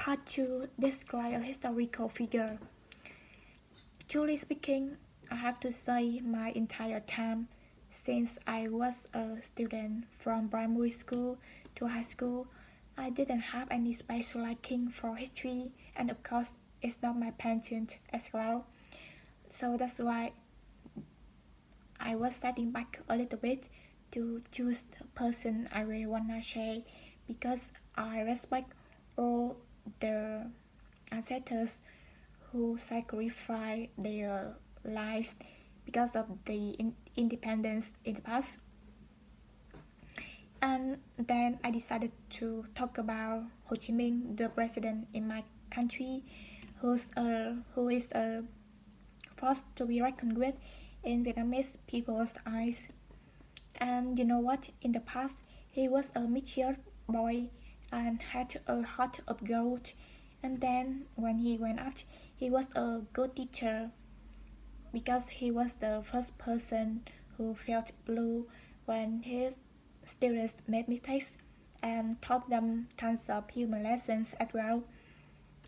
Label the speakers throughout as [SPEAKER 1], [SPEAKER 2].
[SPEAKER 1] Part 2 describe a historical figure. Truly speaking, I have to say my entire time since I was a student from primary school to high school, I didn't have any special liking for history, and of course, it's not my passion as well. So that's why I was studying back a little bit to choose the person I really wanna share because I respect all the ancestors who sacrificed their lives because of the independence in the past. And then I decided to talk about Ho Chi Minh, the president in my country, who is a force to be reckoned with in Vietnamese people's eyes. And you know what? In the past, he was a mature boy and had a heart of gold. And then when he went up, he was a good teacher because he was the first person who felt blue when his students made mistakes and taught them tons of human lessons as well.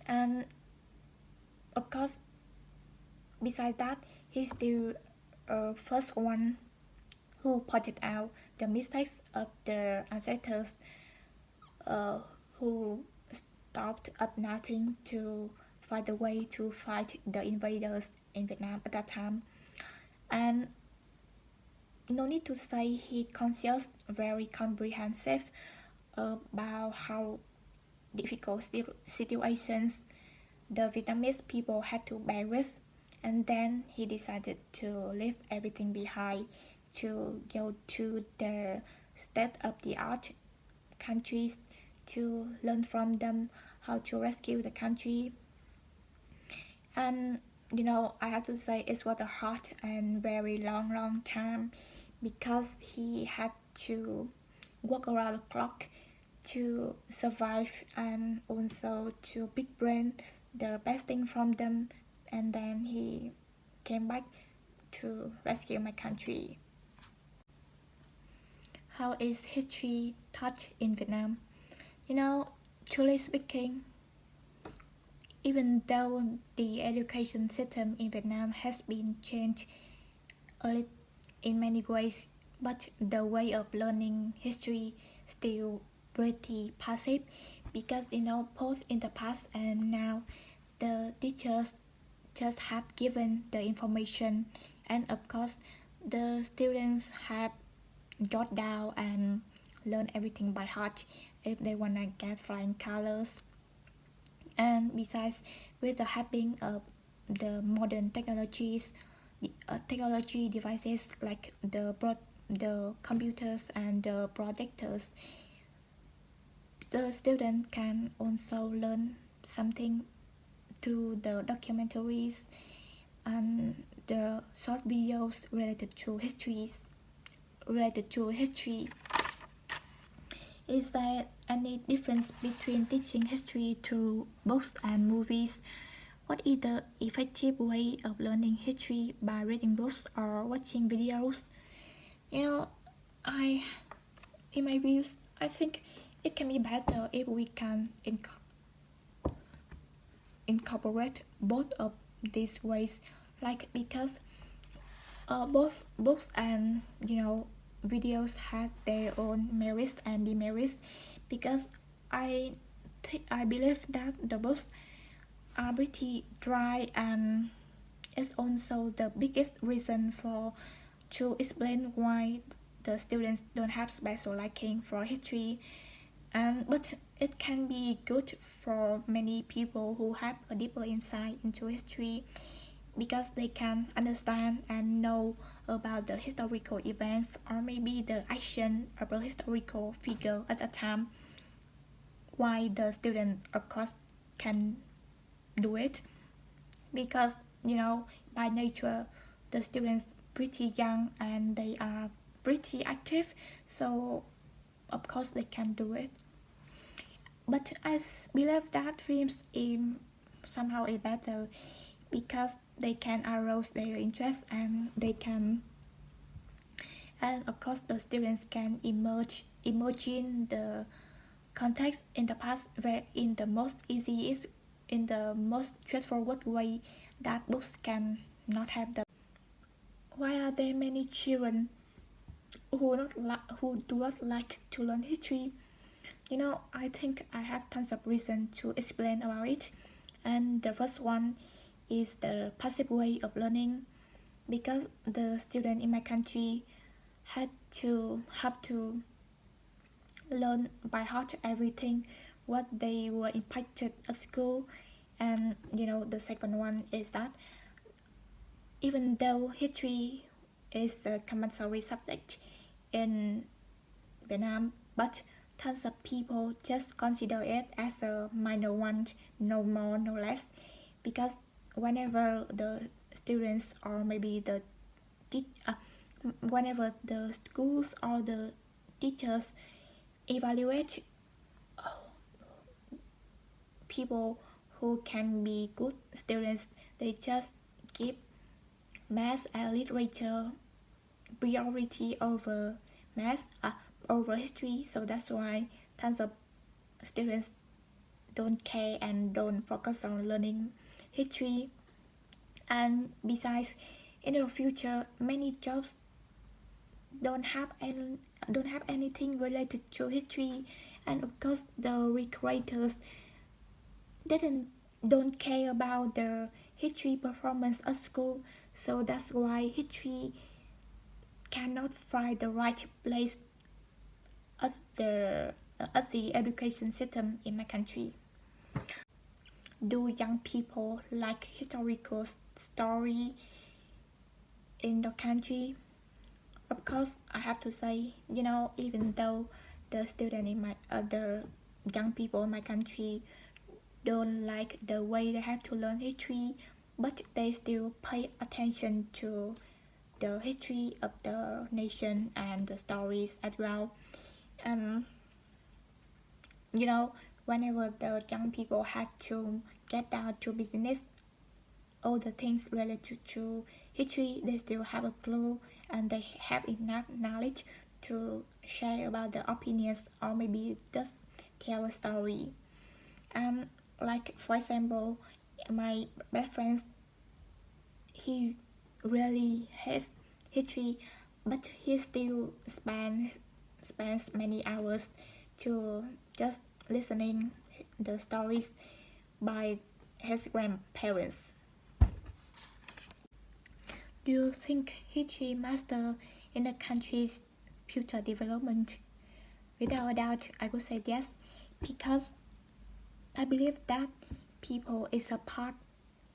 [SPEAKER 1] And of course, besides that, he's the first one who pointed out the mistakes of the ancestors uh, who stopped at nothing to find a way to fight the invaders in Vietnam at that time. And no need to say he conscious very comprehensive about how difficult situations the Vietnamese people had to bear with, and then he decided to leave everything behind to go to the state-of-the-art countries to learn from them how to rescue the country. And I have to say it was a hard and very long time because he had to work around the clock to survive and also to big brain the best thing from them, and then he came back to rescue my country. How is history taught in Vietnam? You know, truly speaking, even though the education system in Vietnam has been changed in many ways, but the way of learning history still pretty passive because both in the past and now the teachers just have given the information, and of course the students have jot down and learn everything by heart if they wanna get flying colors. And besides, with the happening of the modern technologies, technology devices like the computers and the projectors, the student can also learn something through the documentaries and the short videos related to history. Is there any difference between teaching history through books and movies? What is the effective way of learning history, by reading books or watching videos? You know, I, in my views, I think it can be better if we can incorporate both of these ways, like because both books and videos have their own merits and demerits, because I I believe that the books are pretty dry, and it's also the biggest reason for to explain why the students don't have special liking for history. And but it can be good for many people who have a deeper insight into history because they can understand and know about the historical events or maybe the action of a historical figure at a time, why the student of course can do it because by nature the students pretty young and they are pretty active, so of course they can do it. But I believe that films somehow is better because they can arouse their interest, and they can, and of course the students can imagine the context in the past where in the most easiest, in the most straightforward way that books can not have the. Why are there many children who do not like to learn history? I think I have tons of reasons to explain about it. And the first one is the passive way of learning, because the student in my country have to learn by heart everything what they were impacted at school. And the second one is that even though history is a compulsory subject in Vietnam, but tons of people just consider it as a minor one, no more, no less, because whenever the students or maybe whenever the schools or the teachers evaluate people who can be good students, they just give math and literature priority over math over history. So that's why tons of students don't care and don't focus on learning history. And besides, in the future many jobs don't have any, don't have anything related to history. And of course the recreators didn't don't care about the history performance at school. So that's why history cannot find the right place at the education system in my country. Do young people like historical story in the country? Of course, I have to say, even though the student in the young people in my country don't like the way they have to learn history, but they still pay attention to the history of the nation and the stories as well. And whenever the young people had to get down to business, all the things related to history, they still have a clue and they have enough knowledge to share about their opinions or maybe just tell a story. And like for example, my best friend, he really hates history, but he still spends many hours to just listening the stories by his grandparents. Do you think history matter in the country's future development? Without a doubt, I would say yes, because I believe that people is a part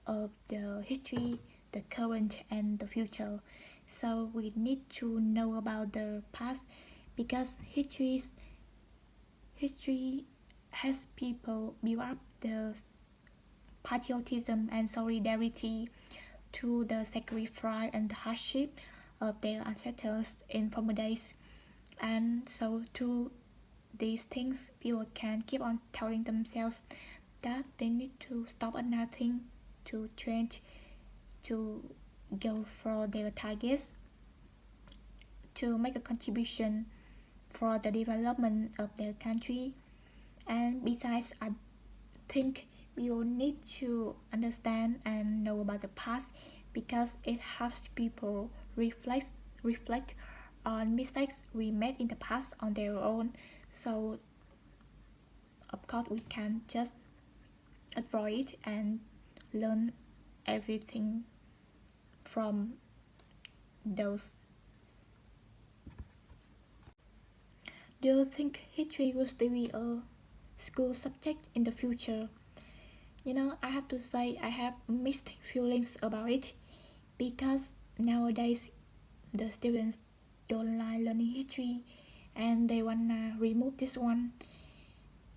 [SPEAKER 1] of the history, the current, and the future. So we need to know about the past, because history has people build up the patriotism and solidarity to the sacrifice and the hardship of their ancestors in former days. And so through these things, people can keep on telling themselves that they need to stop at nothing, to change, to go for their targets, to make a contribution for the development of their country. And besides, I think we will need to understand and know about the past, because it helps people reflect on mistakes we made in the past on their own. So of course we can just avoid it and learn everything from those. Do you think history will still be a school subject in the future? I have to say I have mixed feelings about it, because nowadays the students don't like learning history and they wanna remove this one.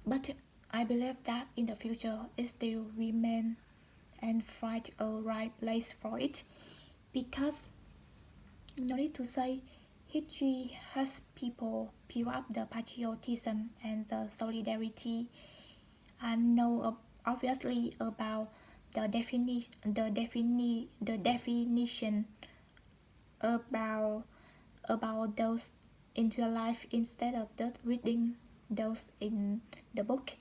[SPEAKER 1] But I believe that in the future it still remain and find a right place for it, because no need to say history has people build up the patriotism and the solidarity, and know obviously about the definition about those in real life, instead of just reading those in the book.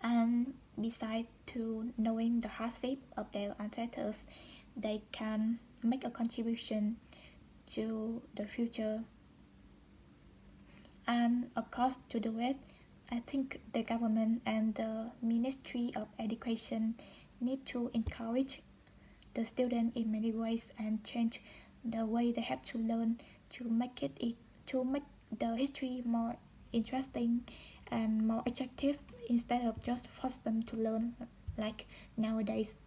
[SPEAKER 1] And besides to knowing the hardship of their ancestors, they can make a contribution to the future. And of course, to do it, I think the government and the Ministry of Education need to encourage the student in many ways and change the way they have to learn to make to make the history more interesting and more attractive instead of just force them to learn like nowadays.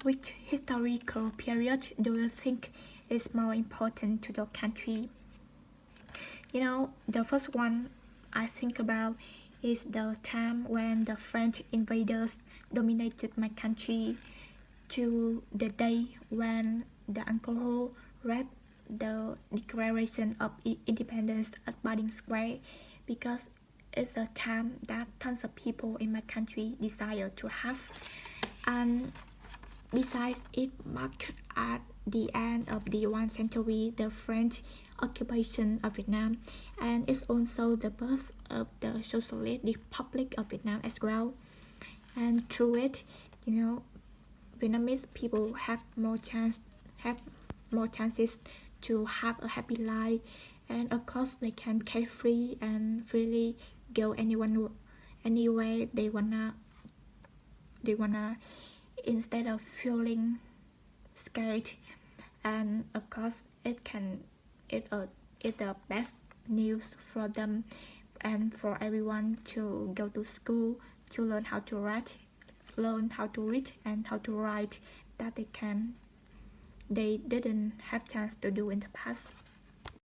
[SPEAKER 1] Which historical period do you think is more important to the country? The first one I think about is the time when the French invaders dominated my country, to the day when the Uncle read the Declaration of Independence at Baden Square, because it's a time that tons of people in my country desire to have. And besides, it marked at the end of the 1st century the French occupation of Vietnam, and it's also the birth of the Socialist Republic of Vietnam as well. And through it, you know, Vietnamese people have more chances to have a happy life, and of course they can carefree and freely go anywhere they wanna instead of feeling scared. And of course it the best news for them and for everyone to go to school to learn how to read and how to write that they didn't have chance to do in the past.